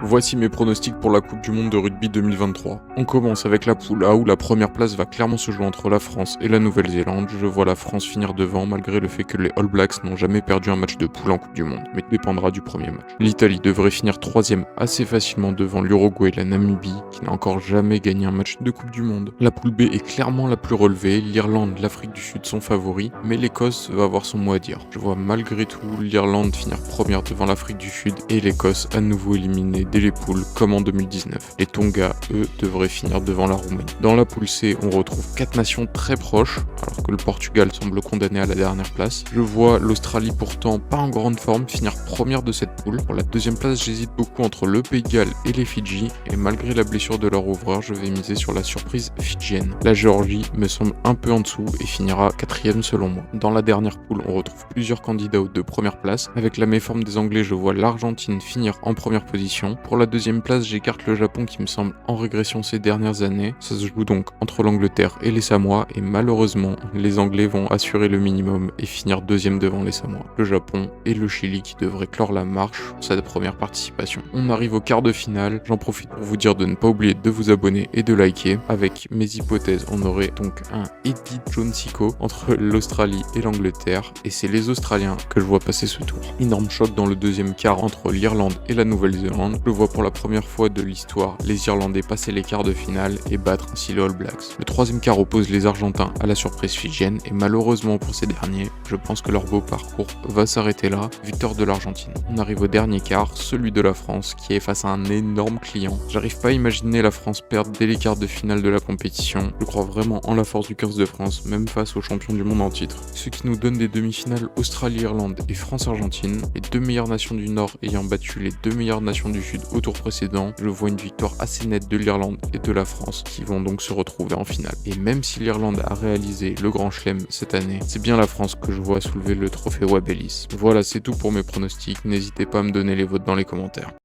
Voici mes pronostics pour la Coupe du Monde de rugby 2023. On commence avec la poule A où la première place va clairement se jouer entre la France et la Nouvelle-Zélande. Je vois la France finir devant malgré le fait que les All Blacks n'ont jamais perdu un match de poule en Coupe du Monde, mais tout dépendra du premier match. L'Italie devrait finir troisième assez facilement devant l'Uruguay et la Namibie qui n'a encore jamais gagné un match de Coupe du Monde. La poule B est clairement la plus relevée, l'Irlande, l'Afrique du Sud sont favoris, mais l'Écosse va avoir son mot à dire. Je vois malgré tout l'Irlande finir première devant l'Afrique du Sud et l'Écosse à nouveau éliminée dès les poules comme en 2019. Les Tonga, eux, devraient finir devant la Roumanie. Dans la poule C, on retrouve 4 nations très proches, alors que le Portugal semble condamné à la dernière place. Je vois l'Australie pourtant pas en grande forme finir première de cette poule. Pour la deuxième place, j'hésite beaucoup entre le Pays de Galles et les Fidji, et malgré la blessure de leur ouvreur, je vais miser sur la surprise fidjienne. La Géorgie me semble un peu en dessous et finira quatrième selon moi. Dans la dernière poule, on retrouve plusieurs candidats aux deux premières places. Avec la méforme des Anglais, je vois l'Argentine finir en première position. Pour la deuxième place, j'écarte le Japon qui me semble en régression ces dernières années. Ça se joue donc entre l'Angleterre et les Samoa et malheureusement, les Anglais vont assurer le minimum et finir deuxième devant les Samoa. Le Japon et le Chili qui devraient clore la marche pour cette première participation. On arrive au quart de finale. J'en profite pour vous dire de ne pas oublier de vous abonner et de liker. Avec mes hypothèses, on aurait donc un Eddie Jonesiko entre l'Australie et l'Angleterre et c'est les Australiens que je vois passer ce tour. Énorme choc dans le deuxième quart entre l'Irlande et la Nouvelle-Zélande. Je vois pour la première fois de l'histoire les Irlandais passer les quarts de finale et battre ainsi les All Blacks. Le troisième quart oppose les Argentins à la surprise fidjienne et malheureusement pour ces derniers, je pense que leur beau parcours va s'arrêter là, victoire de l'Argentine. On arrive au dernier quart, celui de la France qui est face à un énorme client. J'arrive pas à imaginer la France perdre dès les quarts de finale de la compétition. Je crois vraiment en la force du 15 de France, même face aux champions du monde en titre. Ce qui nous donne des demi-finales Australie-Irlande et France-Argentine, les deux meilleures nations du Nord ayant battu les deux meilleures nations du Sud au tour précédent. Je vois une victoire assez nette de l'Irlande et de la France qui vont donc se retrouver en finale. Et même si l'Irlande a réalisé le Grand Chelem cette année, c'est bien la France que je vois soulever le trophée Webb Ellis. Voilà, c'est tout pour mes pronostics. N'hésitez pas à me donner les vôtres dans les commentaires.